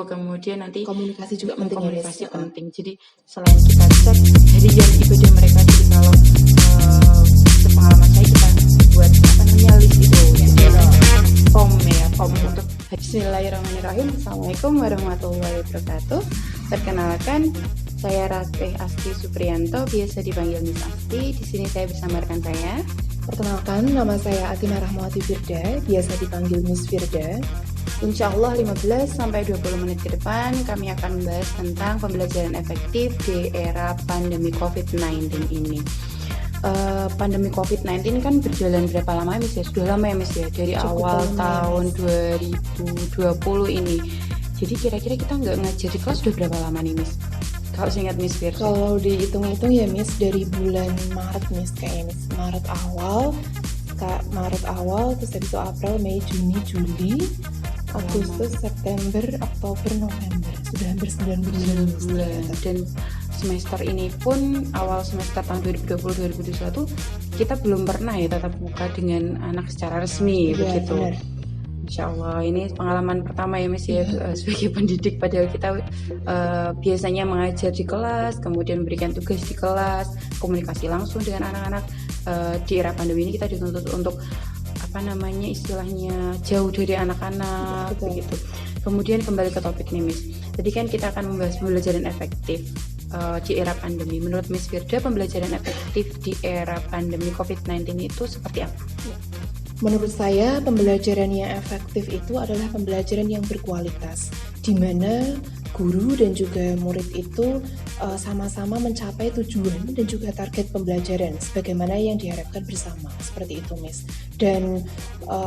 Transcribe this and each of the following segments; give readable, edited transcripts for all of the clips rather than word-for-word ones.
kemudian nanti komunikasi juga penting. Komunikasi penting. Jadi selain kita cek dari yang ibadah mereka, jadi kalau sepengalaman saya kita buat list itu, form untuk Bismillahirrahmanirrahim. Assalamualaikum warahmatullahi wabarakatuh. Perkenalkan, saya Ratih Asti Supriyanto, biasa dipanggil Miss Asti. Di sini saya bersama rekan saya. Perkenalkan, nama saya Atina Rahmawati Firda, biasa dipanggil Miss Firda. Insya Allah 15-20 menit ke depan kami akan membahas tentang pembelajaran efektif di era pandemi COVID-19 ini. Pandemi COVID-19 kan berjalan berapa lama ya Miss ya? Sudah lama ya Miss ya, dari awal tahun 2020 ini. Jadi kira-kira kita nggak ngajar di kelas sudah berapa lama nih Miss? Kalau saya ingat Miss Firda. Kalau dihitung-hitung ya Miss, dari bulan Maret Miss, kayaknya Miss. Maret awal, terus habis itu April, Mei, Juni, Juli, Agustus, September, Oktober, November. Sudah hampir 9 bulan. Dan semester ini pun awal semester tahun 2020-2021 kita belum pernah ya tatap muka dengan anak secara resmi begitu. Benar. Insya Allah ini pengalaman pertama ya Miss ya, sebagai pendidik, padahal kita biasanya mengajar di kelas, kemudian memberikan tugas di kelas, komunikasi langsung dengan anak-anak. Di era pandemi ini kita dituntut untuk istilahnya jauh dari anak-anak begitu. Kemudian kembali ke topik nih Miss. Tadi kan kita akan membahas pembelajaran efektif di era pandemi. Menurut Miss Firda, pembelajaran efektif di era pandemi COVID-19 itu seperti apa? Menurut saya, pembelajaran yang efektif itu adalah pembelajaran yang berkualitas, di mana guru dan juga murid itu sama-sama mencapai tujuan dan juga target pembelajaran sebagaimana yang diharapkan bersama, seperti itu Miss. Dan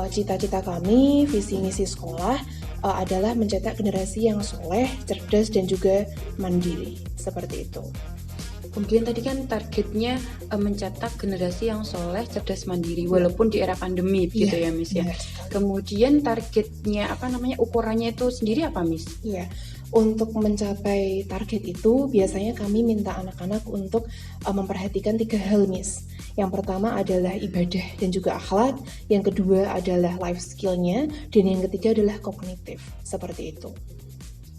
cita-cita kami, visi misi sekolah adalah mencetak generasi yang soleh, cerdas dan juga mandiri, seperti itu. Kemudian tadi kan targetnya mencetak generasi yang soleh, cerdas, mandiri, walaupun di era pandemi begitu ya Miss ya. Kemudian targetnya ukurannya itu sendiri apa Miss? Iya. Untuk mencapai target itu biasanya kami minta anak-anak untuk memperhatikan 3 hal Miss. Yang pertama adalah ibadah dan juga akhlak, yang kedua adalah life skill-nya, dan yang ketiga adalah kognitif, seperti itu.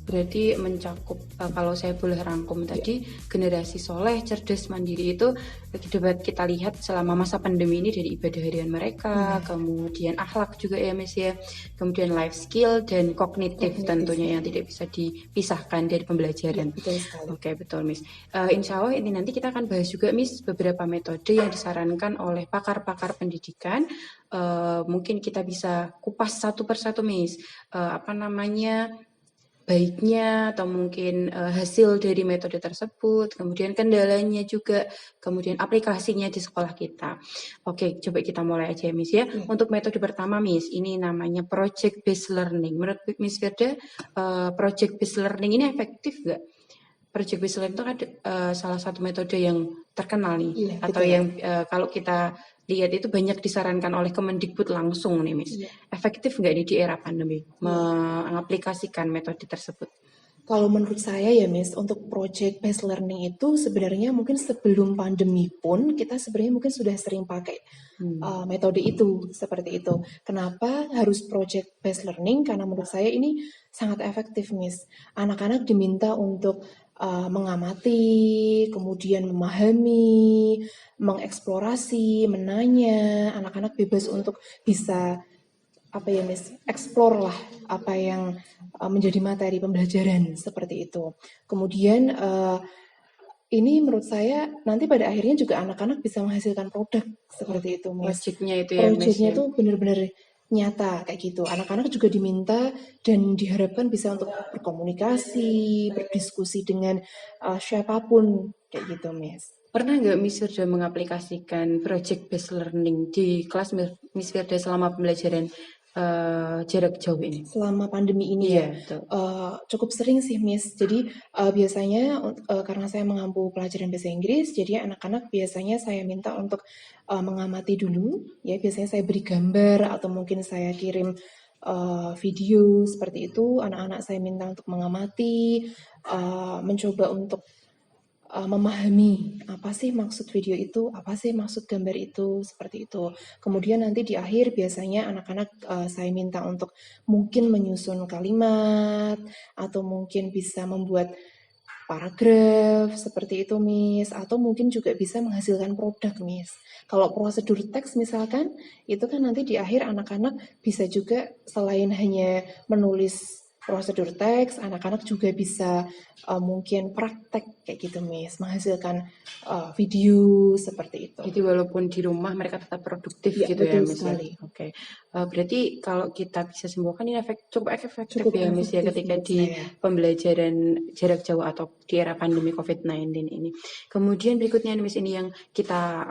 Berarti mencakup, kalau saya boleh rangkum tadi, generasi soleh, cerdas, mandiri itu dapat kita lihat selama masa pandemi ini dari ibadah harian mereka, kemudian akhlak juga ya Miss ya, kemudian life skill dan kognitif tentunya yang tidak bisa dipisahkan dari pembelajaran. Betul sekali. Oke, betul Miss. Insya Allah ini nanti kita akan bahas juga Miss beberapa metode yang disarankan oleh pakar-pakar pendidikan. Mungkin kita bisa kupas satu persatu Miss. Baiknya atau mungkin hasil dari metode tersebut, kemudian kendalanya juga, kemudian aplikasinya di sekolah kita. Oke, coba kita mulai aja Miss ya. Untuk metode pertama Miss, ini namanya project based learning. Menurut Miss Firda, project based learning ini efektif nggak? Project based learning itu ada salah satu metode yang terkenal nih, atau yang kalau kita lihat itu banyak disarankan oleh Kemendikbud langsung nih Miss. Efektif nggak nih di era pandemi mengaplikasikan metode tersebut? Kalau menurut saya ya Miss, untuk project based learning itu sebenarnya mungkin sebelum pandemi pun kita sebenarnya mungkin sudah sering pakai metode itu, seperti itu. Kenapa harus project based learning? Karena menurut saya ini sangat efektif Miss. Anak-anak diminta untuk mengamati, kemudian memahami, mengeksplorasi, menanya. Anak-anak bebas untuk bisa explore lah apa yang menjadi materi pembelajaran, seperti itu. Kemudian ini menurut saya nanti pada akhirnya juga anak-anak bisa menghasilkan produk seperti itu Miss. Projectnya itu ya Miss. Projectnya tuh benar-benar nyata kayak gitu. Anak-anak juga diminta dan diharapkan bisa untuk berkomunikasi, berdiskusi dengan siapapun kayak gitu Miss. Pernah nggak Miss Firda mengaplikasikan project based learning di kelas Miss Firda selama pembelajaran jarak jauh ini? Selama pandemi ini cukup sering sih Miss. Jadi biasanya karena saya mengampu pelajaran bahasa Inggris, jadi anak-anak biasanya saya minta untuk mengamati dulu. Ya biasanya saya beri gambar atau mungkin saya kirim video seperti itu. Anak-anak saya minta untuk mengamati, mencoba untuk memahami apa sih maksud video itu, apa sih maksud gambar itu, seperti itu. Kemudian nanti di akhir biasanya anak-anak saya minta untuk mungkin menyusun kalimat atau mungkin bisa membuat paragraf seperti itu, Miss, atau mungkin juga bisa menghasilkan produk, Miss. Kalau prosedur teks misalkan, itu kan nanti di akhir anak-anak bisa juga selain hanya menulis prosedur teks, anak-anak juga bisa mungkin praktek kayak gitu, Miss, menghasilkan video seperti itu. Jadi walaupun di rumah mereka tetap produktif Ya, gitu ya, betul Miss ya. sekali. Oke. Berarti kalau kita bisa simpulkan ini cukup efektif Cukup ya, Miss ya, efektif ketika menurut di saya. pembelajaran jarak jauh atau di era pandemi COVID-19 ini. Kemudian berikutnya, Miss, ini yang kita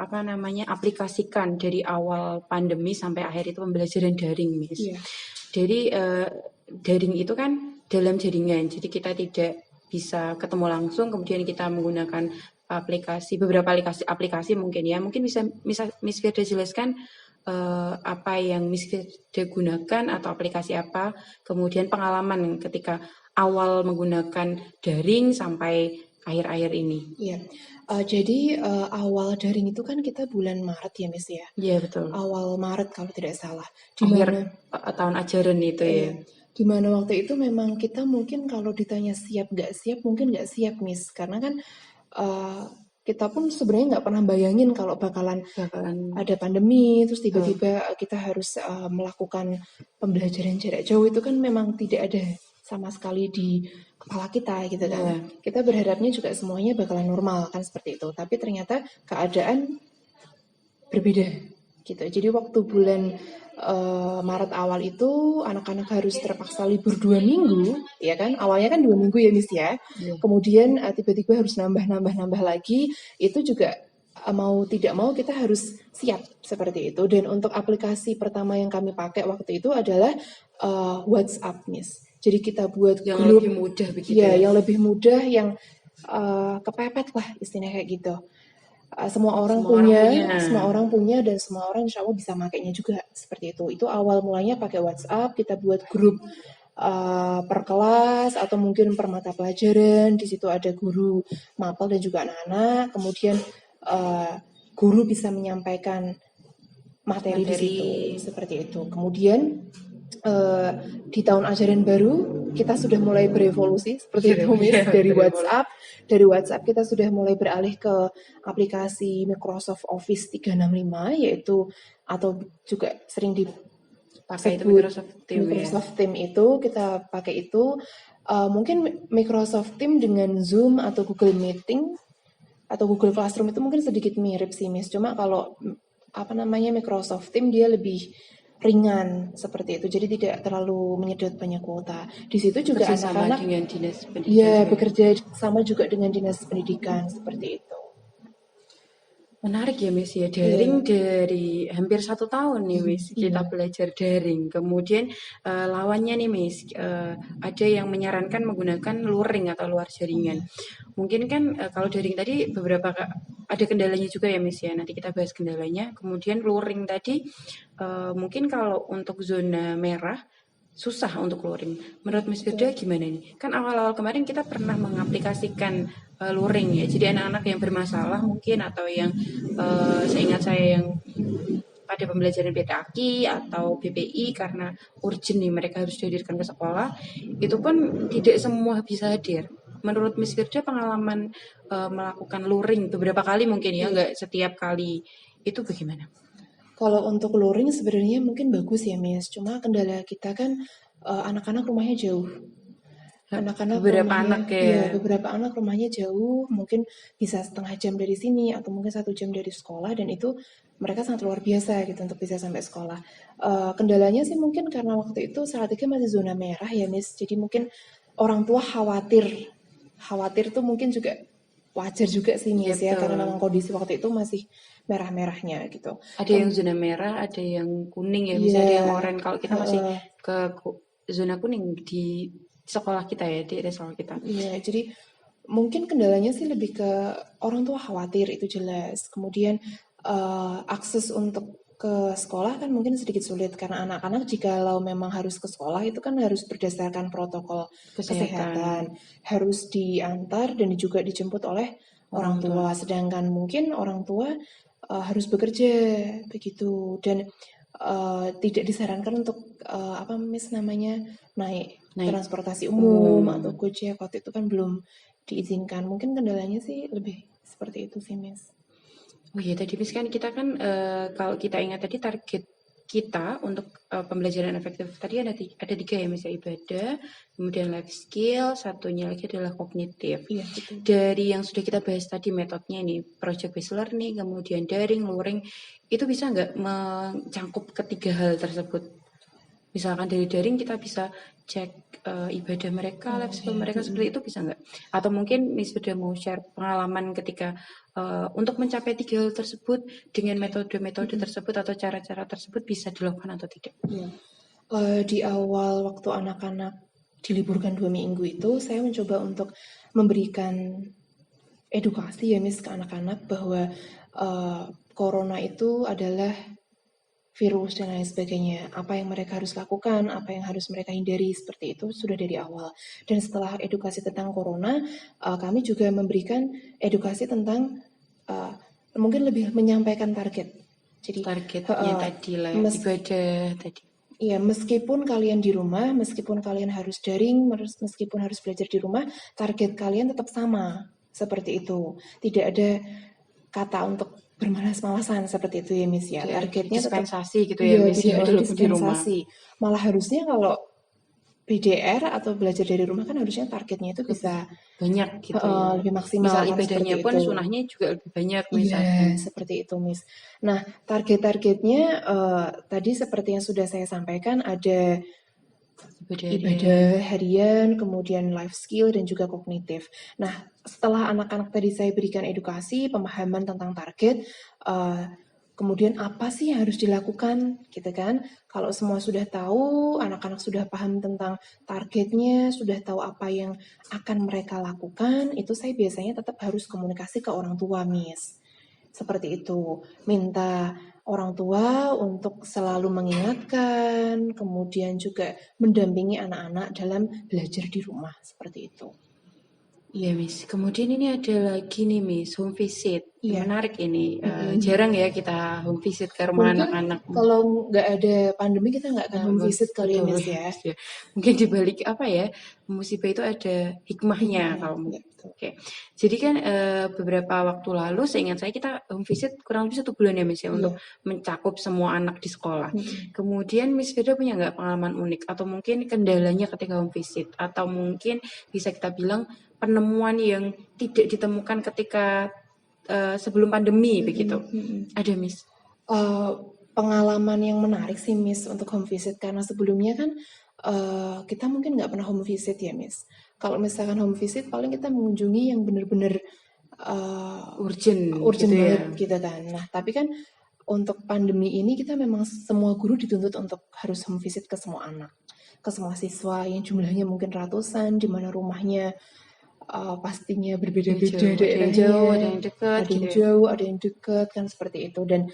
aplikasikan dari awal pandemi sampai akhir itu pembelajaran daring, Miss. Iya. Jadi daring itu kan dalam jaringan, jadi kita tidak bisa ketemu langsung, kemudian kita menggunakan beberapa aplikasi mungkin ya. Mungkin bisa Miss Firda jelaskan apa yang Miss Firda gunakan atau aplikasi apa, kemudian pengalaman ketika awal menggunakan daring sampai akhir-akhir ini. Iya. Jadi awal daring itu kan kita bulan Maret ya, Miss ya. Iya, betul. Awal Maret kalau tidak salah. Akhir tahun ajaran itu ya. Di mana waktu itu memang kita mungkin kalau ditanya siap nggak siap, mungkin nggak siap, Miss. Karena kan kita pun sebenarnya nggak pernah bayangin kalau bakalan ada pandemi, terus tiba-tiba kita harus melakukan pembelajaran jarak jauh, itu kan memang tidak ada sama sekali di kepala kita gitu kan. Kita berharapnya juga semuanya bakalan normal kan seperti itu. Tapi ternyata keadaan berbeda gitu. Jadi waktu bulan Maret awal itu anak-anak harus terpaksa libur 2 minggu, ya kan? Awalnya kan 2 minggu ya, Miss ya. Kemudian tiba-tiba harus nambah lagi. Itu juga mau tidak mau kita harus siap seperti itu. Dan untuk aplikasi pertama yang kami pakai waktu itu adalah WhatsApp, Miss. Jadi kita buat yang grup lebih mudah begitu ya, yang lebih mudah, yang kepepet lah istilahnya kayak gitu. Semua orang punya dan semua orang insya Allah bisa makainya juga seperti itu. Itu awal mulanya pakai WhatsApp, kita buat grup per kelas atau mungkin per mata pelajaran. Di situ ada guru mapel dan juga anak-anak. Kemudian guru bisa menyampaikan materi di situ seperti itu. Kemudian di tahun ajaran baru kita sudah mulai berevolusi seperti itu, Miss, dari WhatsApp. Dari WhatsApp kita sudah mulai beralih ke aplikasi Microsoft Office 365 yaitu atau juga sering pakai itu Microsoft Team itu kita pakai itu. Mungkin Microsoft Team dengan Zoom atau Google Meeting atau Google Classroom itu mungkin sedikit mirip sih, Miss. Cuma kalau Microsoft Team dia lebih ringan seperti itu, jadi tidak terlalu menyedot banyak kuota. Di situ juga anak-anak dengan dinas pendidikan. Bekerja sama juga dengan dinas pendidikan seperti itu. Menarik ya, Miss ya, daring dari hampir 1 tahun nih, Miss, kita belajar daring. Kemudian lawannya nih, Miss, ada yang menyarankan menggunakan luring atau luar jaringan. Mungkin kan kalau daring tadi ada kendalanya juga ya, Miss ya. Nanti kita bahas kendalanya. Kemudian luring tadi mungkin kalau untuk zona merah susah untuk luring. Menurut Miss Firda gimana nih? Kan awal-awal kemarin kita pernah mengaplikasikan luring ya. Jadi anak-anak yang bermasalah mungkin atau yang seingat saya yang pada pembelajaran PTAKI atau BPI karena urgent nih mereka harus dihadirkan ke sekolah, itu pun tidak semua bisa hadir. Menurut Miss Firda pengalaman melakukan luring beberapa kali mungkin ya, nggak setiap kali, itu bagaimana? Kalau untuk luring sebenarnya mungkin bagus ya, Miss. Cuma kendala kita kan anak-anak rumahnya jauh. Beberapa anak rumahnya jauh, mungkin bisa setengah jam dari sini atau mungkin 1 jam dari sekolah, dan itu mereka sangat luar biasa gitu untuk bisa sampai sekolah. Kendalanya sih mungkin karena waktu itu saat itu masih zona merah ya, Miss. Jadi mungkin orang tua khawatir tuh mungkin juga wajar juga sih, Miss ya, karena memang kondisi waktu itu masih merah-merahnya gitu. Ada yang zona merah, ada yang kuning ya, misalnya ada yang oranye. Kalau kita masih ke zona kuning di sekolah kita ya, di sekolah kita. Iya, jadi mungkin kendalanya sih lebih ke orang tua khawatir, itu jelas. Kemudian akses untuk ke sekolah kan mungkin sedikit sulit karena anak-anak jikalau memang harus ke sekolah itu kan harus berdasarkan protokol kesehatan, harus diantar dan juga dijemput oleh orang tua. Sedangkan mungkin orang tua harus bekerja begitu, dan tidak disarankan untuk apa Miss namanya naik transportasi umum atau Gojek. Waktu itu kan belum diizinkan. Mungkin kendalanya sih lebih seperti itu sih Miss. Oh iya, tadi Miss kan kita kan kalau kita ingat tadi target kita untuk pembelajaran efektif tadi ada 3 ya Miss, ibadah, kemudian life skill, satunya lagi adalah kognitif. Iya, betul. Dari yang sudah kita bahas tadi metodenya ini, project based learning, kemudian daring, luring, itu bisa nggak mencangkup ketiga hal tersebut? Misalkan dari daring kita bisa cek ibadah mereka, life skill mereka, seperti itu bisa nggak? Atau mungkin Miss sudah mau share pengalaman ketika untuk mencapai 3 hal tersebut dengan metode-metode tersebut atau cara-cara tersebut bisa dilakukan atau tidak? Di awal waktu anak-anak diliburkan 2 minggu itu, saya mencoba untuk memberikan edukasi ya Miss ke anak-anak bahwa corona itu adalah virus dan lain sebagainya. Apa yang mereka harus lakukan, apa yang harus mereka hindari, seperti itu sudah dari awal. Dan setelah edukasi tentang corona, kami juga memberikan edukasi tentang mungkin lebih menyampaikan target. Jadi targetnya tadi lah, ibadah tadi. Iya, meskipun kalian di rumah, meskipun kalian harus daring, meskipun harus belajar di rumah, target kalian tetap sama. Seperti itu. Tidak ada kata untuk bermalas-malasan seperti itu ya Miss ya. Targetnya tetap dispensasi gitu ya Miss ya, tidak ada dispensasi. Malah harusnya kalau PDR atau belajar dari rumah kan harusnya targetnya itu bisa banyak gitu ya. lebih maksimal. Misal ibadahnya pun sunahnya juga lebih banyak misalkan. Iya, seperti itu Miss. Nah, target-targetnya tadi seperti yang sudah saya sampaikan, ada ibadah harian, kemudian life skill, dan juga kognitif. Nah, setelah anak-anak tadi saya berikan edukasi, pemahaman tentang target, kemudian apa sih yang harus dilakukan, gitu kan? Kalau semua sudah tahu, anak-anak sudah paham tentang targetnya, sudah tahu apa yang akan mereka lakukan, itu saya biasanya tetap harus komunikasi ke orang tua, Miss. Seperti itu, minta orang tua untuk selalu mengingatkan, kemudian juga mendampingi anak-anak dalam belajar di rumah, seperti itu. Iya Miss, kemudian ini ada lagi nih Miss, home visit. Menarik ini, jarang ya kita home visit ke rumah anak-anak. Kalau nggak ada pandemi kita nggak akan home visit kali ya Miss ya. Mungkin dibalik apa ya, musibah itu ada hikmahnya kalau mungkin. Oke, jadi kan beberapa waktu lalu seingat saya kita home visit kurang lebih 1 bulan ya Miss ya, untuk mencakup semua anak di sekolah. Kemudian Miss Firda punya nggak pengalaman unik atau mungkin kendalanya ketika home visit, atau mungkin bisa kita bilang penemuan yang tidak ditemukan ketika sebelum pandemi begitu? Ada Miss? Pengalaman yang menarik sih Miss untuk home visit, karena sebelumnya kan kita mungkin nggak pernah home visit ya Miss. Kalau misalkan home visit paling kita mengunjungi yang benar-benar urgent gitu banget ya, gitu kan. Nah tapi kan untuk pandemi ini kita memang semua guru dituntut untuk harus home visit ke semua anak, ke semua siswa yang jumlahnya mungkin ratusan, di mana rumahnya pastinya berbeda-beda daerahnya, jauh, ada yang dekat, ada yang jauh, ada yang dekat, kan seperti itu. Dan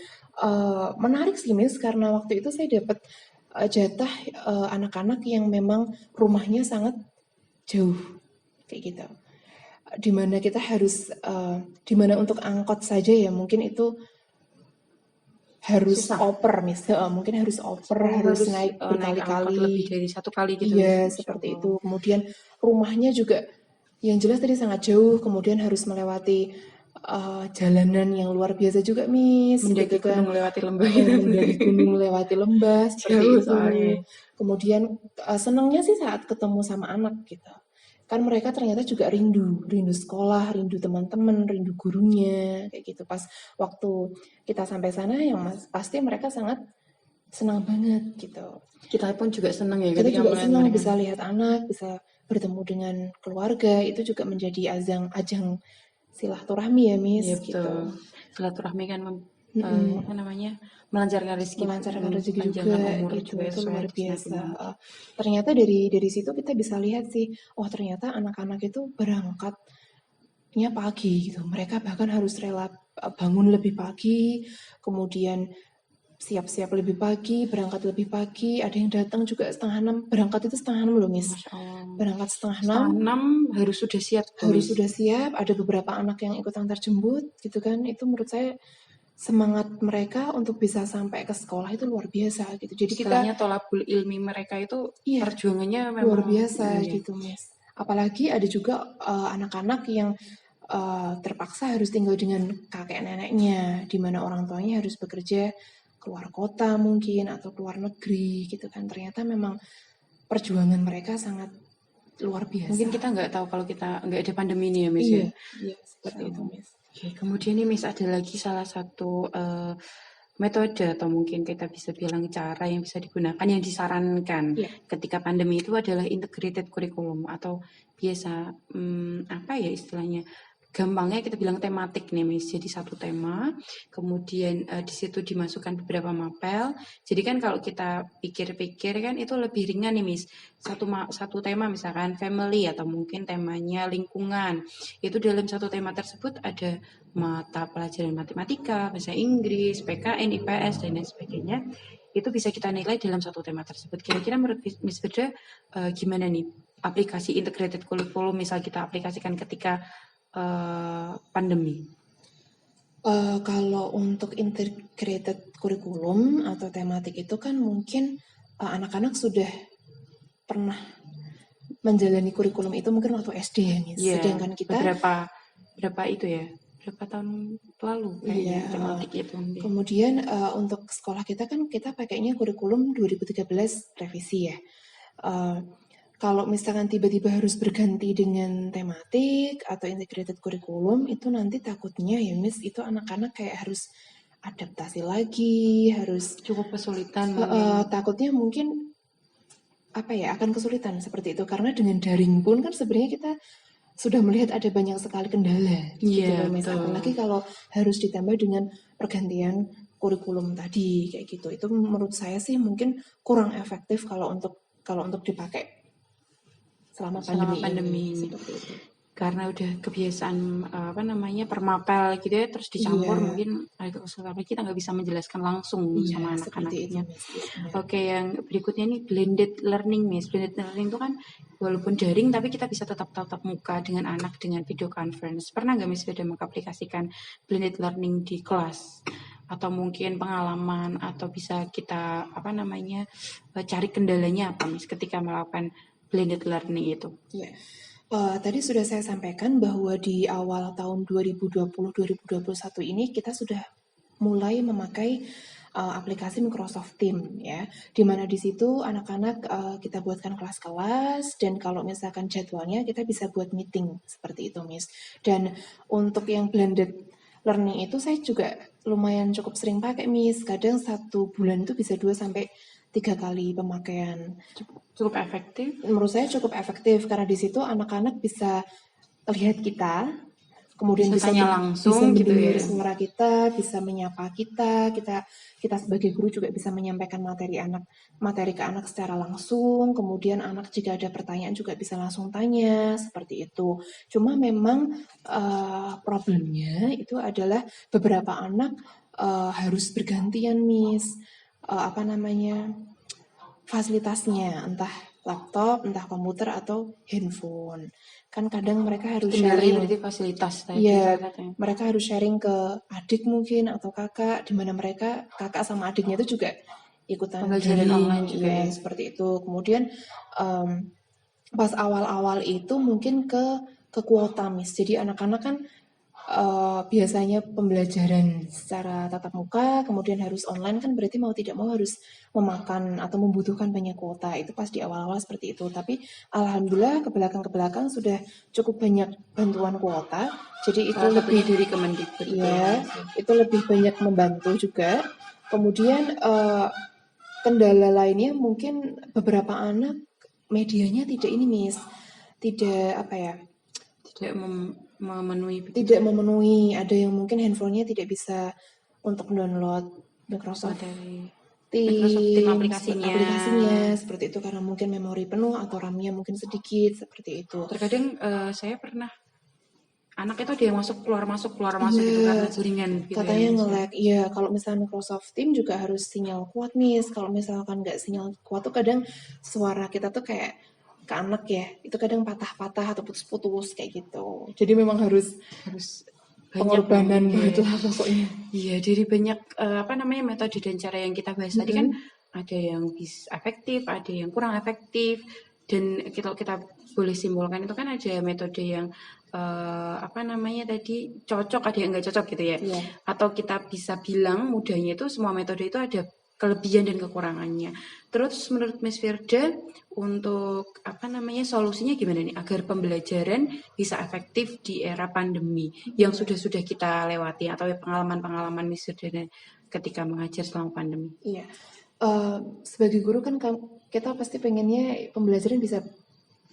menarik sih Miss, karena waktu itu saya dapat jatah anak-anak yang memang rumahnya sangat jauh, kayak gitu. Dimana kita harus, dimana untuk angkot saja ya mungkin itu harus oper Miss, mungkin harus oper, harus naik berkali-kali, lebih dari 1 kali gitu. Iya, seperti itu. Kemudian rumahnya juga yang jelas tadi sangat jauh, kemudian harus melewati jalanan yang luar biasa juga Miss, mendaki gunung lewati lembah, mendaki gunung lewati lembah seperti itu. Kemudian senangnya sih saat ketemu sama anak gitu, kan mereka ternyata juga rindu sekolah, rindu teman-teman, rindu gurunya, kayak gitu. Pas waktu kita sampai sana yang pasti mereka sangat senang banget gitu. Kita pun juga senang ya. Kita juga senang bisa lihat anak, bisa bertemu dengan keluarga, itu juga menjadi ajang silaturahmi ya Miss. Ya, betul. Gitu. Silaturahmi kan apa namanya, melancarkan rezeki juga, itu luar biasa. Ternyata dari situ kita bisa lihat sih, oh ternyata anak-anak itu berangkatnya pagi gitu. Mereka bahkan harus rela bangun lebih pagi, kemudian siap-siap lebih pagi, berangkat lebih pagi, ada yang datang juga setengah 6, berangkat itu setengah 6 loh, Miss. Masya Allah. Berangkat setengah 6, Setengah 6 harus sudah siap tuh, harus Miss. sudah siap, ada beberapa anak yang ikut antar jemput, gitu kan. Itu menurut saya semangat mereka untuk bisa sampai ke sekolah itu luar biasa gitu. Jadi kita, Istilahnya tolabul ilmi mereka itu iya, perjuangannya luar memang biasa ini. gitu, Miss. Apalagi ada juga anak-anak yang terpaksa harus tinggal dengan kakek neneknya, di mana orang tuanya harus bekerja keluar kota mungkin atau keluar negeri gitu kan. Ternyata memang perjuangan mereka sangat luar biasa. Mungkin kita nggak tahu kalau kita nggak ada pandemi ini ya, Miss Iya, ya. iya seperti itu, Miss. Oke, kemudian nih Miss ada lagi salah satu metode atau mungkin kita bisa bilang cara yang bisa digunakan yang disarankan Iya. ketika pandemi itu adalah integrated curriculum atau biasa apa ya istilahnya, gampangnya kita bilang tematik nih Miss. Jadi satu tema, kemudian di situ dimasukkan beberapa mapel. Jadi kan kalau kita pikir-pikir kan itu lebih ringan nih Miss. Satu tema misalkan family atau mungkin temanya lingkungan. Itu dalam satu tema tersebut ada mata pelajaran matematika, bahasa Inggris, PKN, IPS dan lain sebagainya. Itu bisa kita nilai dalam satu tema tersebut. Kira-kira menurut Miss Firda gimana nih aplikasi integrated curriculum misal kita aplikasikan ketika pandemi? Kalau untuk integrated curriculum atau tematik itu kan mungkin anak-anak sudah pernah menjalani kurikulum itu mungkin waktu SD ya, Miss. Iya, Sedangkan kita berapa itu ya? Berapa tahun lalu kayaknya iya, tematik itu. kemudian untuk sekolah kita kan kita pakainya kurikulum 2013 revisi ya. Kalau misalkan tiba-tiba harus berganti dengan tematik atau integrated curriculum itu nanti takutnya ya Miss itu anak-anak kayak harus adaptasi lagi, harus Cukup kesulitan mungkin. takutnya mungkin apa ya akan kesulitan seperti itu karena dengan daring pun kan sebenarnya kita sudah melihat ada banyak sekali kendala gitu Iya, loh Miss. betul. Apalagi kalau harus ditambah dengan pergantian kurikulum tadi kayak gitu. Itu menurut saya sih mungkin kurang efektif kalau untuk dipakai selama pandemi ini. Seperti itu. Karena udah kebiasaan permapel gitu ya, terus dicampur Iya. mungkin agak kesulitan kita nggak bisa menjelaskan langsung sama Iya, seperti itu anak-anaknya. Miss. Iya, benar. Oke, yang berikutnya nih blended learning Miss. Blended learning itu kan walaupun daring tapi kita bisa tetap tatap muka dengan anak dengan video conference. Pernah nggak Miss sudah mengaplikasikan blended learning di kelas? Atau mungkin pengalaman atau bisa kita cari kendalanya apa Miss ketika melakukan blended learning itu? Iya. Tadi sudah saya sampaikan bahwa di awal tahun 2020-2021 ini kita sudah mulai memakai aplikasi Microsoft Teams ya, di mana di situ anak-anak kita buatkan kelas-kelas dan kalau misalkan jadwalnya kita bisa buat meeting seperti itu, Miss. Dan untuk yang blended learning itu saya juga lumayan cukup sering pakai, Miss. Kadang satu bulan itu bisa 2 sampai 3 kali pemakaian. Cukup efektif. Menurut saya cukup efektif karena di situ anak-anak bisa lihat kita, kemudian Bisa tanya langsung gitu mendengar ya. suara kita, bisa menyapa kita sebagai guru juga bisa menyampaikan materi ke anak secara langsung, kemudian anak jika ada pertanyaan juga bisa langsung tanya, seperti itu. Cuma memang problemnya itu adalah beberapa anak harus bergantian, Miss. Fasilitasnya, entah laptop, entah komputer atau handphone. Kan kadang mereka harus Kendalanya sharing. berarti fasilitas tadi. Iya, mereka harus sharing ke adik mungkin atau kakak, di mana mereka kakak sama adiknya itu juga ikutan Pembelajaran daring, online juga ya. seperti itu. Kemudian pas awal-awal itu mungkin ke kuota, Miss. Jadi anak-anak kan biasanya pembelajaran secara tatap muka, kemudian harus online kan berarti mau tidak mau harus memakan atau membutuhkan banyak kuota. Itu pas di awal-awal seperti itu. Tapi alhamdulillah ke belakang sudah cukup banyak bantuan kuota. Jadi itu lebih dari Kemendikbud. ya, itu lebih banyak membantu juga. Kemudian kendala lainnya mungkin beberapa anak medianya tidak ini, Miss. Tidak apa ya? Tidak memenuhi, ada yang mungkin handphonenya tidak bisa untuk download Microsoft Teams aplikasinya seperti itu karena mungkin memori penuh atau RAM-nya mungkin sedikit seperti itu. Terkadang saya pernah anak itu ada yang masuk keluar masuk gitu Iya, karena jaringan gitu ya katanya Miss ya. nge-lag. Iya, kalau misalnya Microsoft Teams juga harus sinyal kuat nih. Kalau misalkan nggak sinyal kuat tuh kadang suara kita tuh kayak ke anak ya, itu kadang patah-patah atau putus-putus kayak gitu. Jadi memang harus Harus banyak pengorbanan memang banget ya. lah pokoknya. Iya, dari banyak apa namanya metode dan cara yang kita bahas tadi kan Mm-mm. ada yang bisa efektif, ada yang kurang efektif, dan kita boleh simpulkan itu kan ada metode yang apa namanya tadi cocok, ada yang nggak cocok gitu ya. Iya. Atau kita bisa bilang mudahnya itu semua metode itu ada kelebihan dan kekurangannya. Terus menurut Miss Firda untuk apa namanya solusinya gimana nih agar pembelajaran bisa efektif di era pandemi yang sudah kita lewati atau pengalaman-pengalaman Miss Firda ketika mengajar selama pandemi? Iya. Sebagai guru kan kita pasti pengennya pembelajaran bisa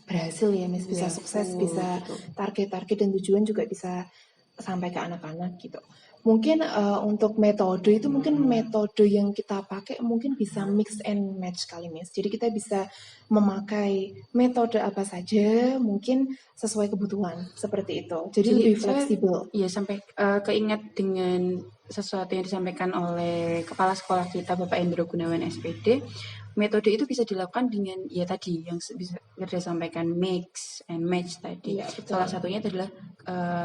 berhasil ya, Miss. Bisa Iya, sukses, betul, bisa betul. target-target dan tujuan juga bisa sampai ke anak-anak gitu. Mungkin untuk metode itu mungkin metode yang kita pakai mungkin bisa mix and match kali, Miss. Jadi kita bisa memakai metode apa saja mungkin sesuai kebutuhan seperti itu. Jadi Jadi lebih saya fleksibel. ya sampai keinget dengan sesuatu yang disampaikan oleh kepala sekolah kita Bapak Endro Gunawan SPD. Metode itu bisa dilakukan dengan ya tadi yang bisa kita sampaikan mix and match tadi. Iya, betul. Salah satunya adalah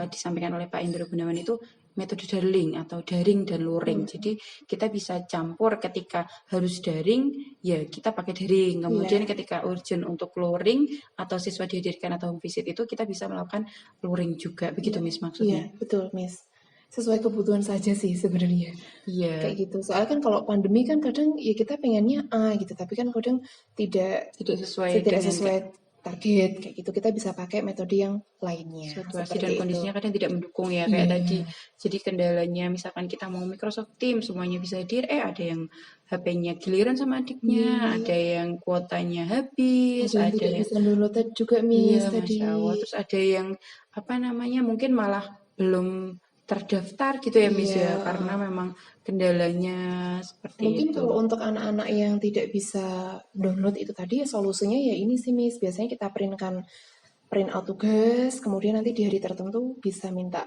disampaikan oleh Pak Endro Gunawan itu metode daring atau daring dan luring. Jadi kita bisa campur ketika harus daring, ya kita pakai daring. Kemudian Iya. ketika urgent untuk luring atau siswa dihadirkan atau home visit itu kita bisa melakukan luring juga. Begitu Iya, Miss iya, maksudnya? betul, Miss. Sesuai kebutuhan saja sih sebenarnya. Kayak Iya, gitu. Soalnya kan kalau pandemi kan kadang ya kita pengennya A gitu, tapi kan kadang tidak tidak sesuai tidak dengan sesuai target kayak gitu. Kita bisa pakai metode yang lainnya situasi dan seperti itu. kondisinya kadang tidak mendukung ya kayak tadi. Iya, Jadi kendalanya misalkan kita mau Microsoft Teams semuanya bisa hadir, ada yang HP-nya giliran sama adiknya, ada iya. yang kuotanya habis, Ada yang ada tidak yang bisa download juga, iya Miss, Masya tadi. Allah, terus ada yang apa namanya mungkin malah belum terdaftar gitu ya Miss Iya, ya karena memang kendalanya seperti mungkin itu. kalau untuk anak-anak yang tidak bisa download itu tadi ya solusinya ya ini sih, Miss. Biasanya kita print out tugas, kemudian nanti di hari tertentu bisa minta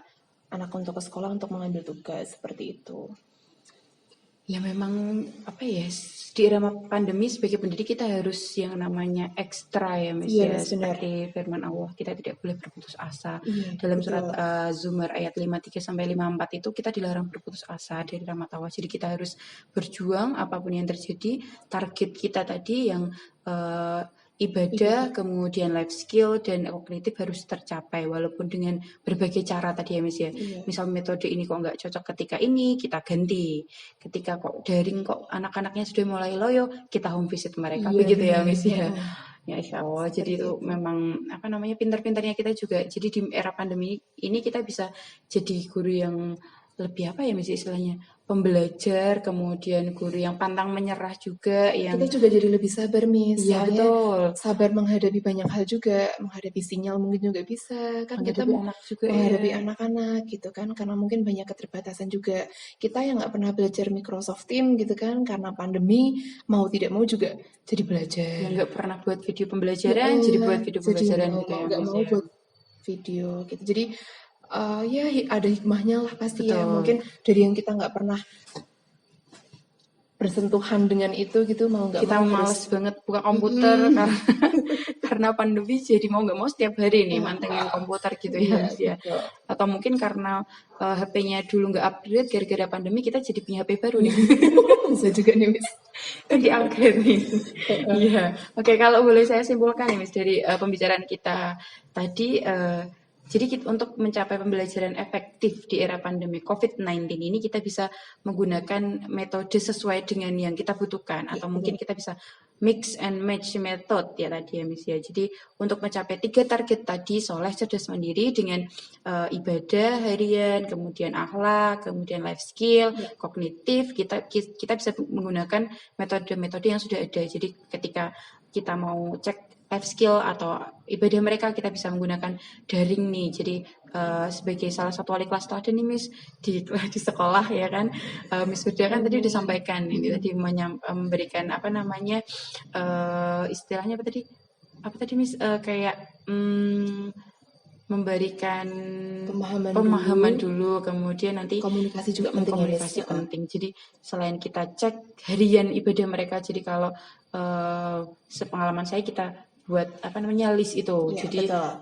anak untuk ke sekolah untuk mengambil tugas seperti itu. Ya memang apa ya di era pandemi sebagai pendidik kita harus yang namanya ekstra ya Miss Iya, ya Miss, benar. seperti firman Allah kita tidak boleh berputus asa. Iya, Dalam surat betul. Zumar ayat 53 sampai 54 itu kita dilarang berputus asa dari rahmat Allah. Jadi kita harus berjuang apapun yang terjadi. Target kita tadi yang ibadah, kemudian life skill dan kognitif harus tercapai walaupun dengan berbagai cara tadi ya Miss ya. Iya. Misal metode ini kok nggak cocok ketika ini kita ganti. Ketika kok daring kok anak-anaknya sudah mulai loyo, kita home visit mereka. Iya, Begitu ya benar. Miss ya. Heeh, Ya Insya Allah. Jadi seperti itu itu. memang apa namanya pintar-pintarnya kita juga. Jadi di era pandemi ini kita bisa jadi guru yang lebih apa ya Miss istilahnya pembelajar, kemudian guru yang pantang menyerah juga, yang Kita juga jadi lebih sabar, Miss. iya Soalnya betul sabar menghadapi banyak hal juga, menghadapi sinyal mungkin juga bisa. Kan kita menghadapi anak juga menghadapi ya. anak-anak gitu kan, karena mungkin banyak keterbatasan juga. Kita yang nggak pernah belajar Microsoft Teams gitu kan, karena pandemi, mau tidak mau juga jadi belajar. Yang nggak pernah buat video pembelajaran, jadi Heeh, buat video jadi pembelajaran mau gitu mau ya nggak Miss mau ya. buat video gitu. Jadi ya ada hikmahnya lah pasti ya. Betul. Mungkin dari yang kita nggak pernah bersentuhan dengan itu gitu mau nggak Kita mau males harus banget buka komputer mm-mm. karena karena pandemi jadi mau nggak mau setiap hari nih mantengin Ah, komputer gitu ya iya Miss ya. betul. Atau mungkin karena HP-nya dulu nggak upgrade gara-gara pandemi kita jadi punya HP baru nih. Bisa juga nih Miss. Kan di-upgrade nih. Iya. Oke, kalau boleh saya simpulkan nih Miss dari pembicaraan kita tadi jadi untuk mencapai pembelajaran efektif di era pandemi COVID-19 ini kita bisa menggunakan metode sesuai dengan yang kita butuhkan Iya atau benar. mungkin kita bisa mix and match method ya tadi ya Miss ya. Jadi untuk mencapai 3 target tadi soleh cerdas mandiri dengan ibadah harian, kemudian akhlak, kemudian life skill, Iya. kognitif kita bisa menggunakan metode-metode yang sudah ada. Jadi ketika kita mau cek life skill atau ibadah mereka kita bisa menggunakan daring nih. Jadi sebagai salah satu wali kelas teladan nih Miss di sekolah ya kan Miss Firda kan tadi disampaikan ini tadi memberikan apa namanya istilahnya apa tadi Miss kayak memberikan pemahaman dulu, kemudian nanti komunikasi juga penting ya, Miss. komunikasi penting. Jadi selain kita cek harian ibadah mereka, jadi kalau sepengalaman saya kita buat list itu. Ya, jadi betul.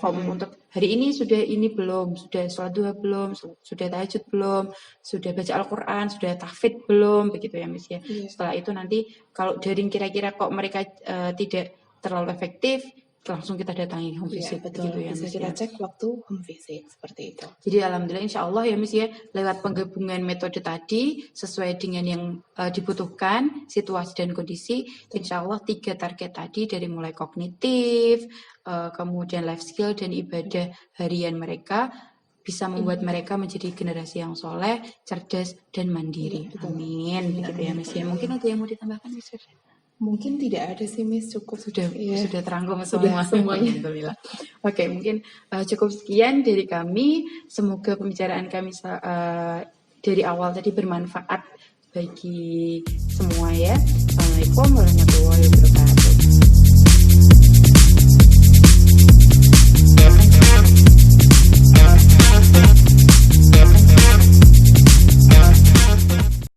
form untuk hari ini sudah ini belum, sudah sholat duha belum, sudah tahajud belum, sudah baca Al-Quran, sudah tahfidz belum, begitu ya Miss ya. Setelah itu nanti kalau daring kira-kira kok mereka tidak terlalu efektif, langsung kita datangi home visit, betul. begitu ya Bisa Miss kita ya. cek waktu home visit seperti itu. Jadi alhamdulillah insya Allah ya Miss ya, lewat penggabungan metode tadi sesuai dengan yang dibutuhkan situasi dan kondisi, insya Allah 3 target tadi dari mulai kognitif, kemudian life skill dan ibadah harian mereka bisa membuat mereka menjadi generasi yang soleh, cerdas dan mandiri. Amin. Begitu ya Miss ya. Mungkin ada yang mau ditambahkan Miss? Mungkin tidak ada sih Miss, cukup sudah terangkum sudah semuanya. Alhamdulillah. Oke, mungkin cukup sekian dari kami. Semoga pembicaraan kami dari awal tadi bermanfaat bagi semua ya. Assalamualaikum warahmatullahi wabarakatuh.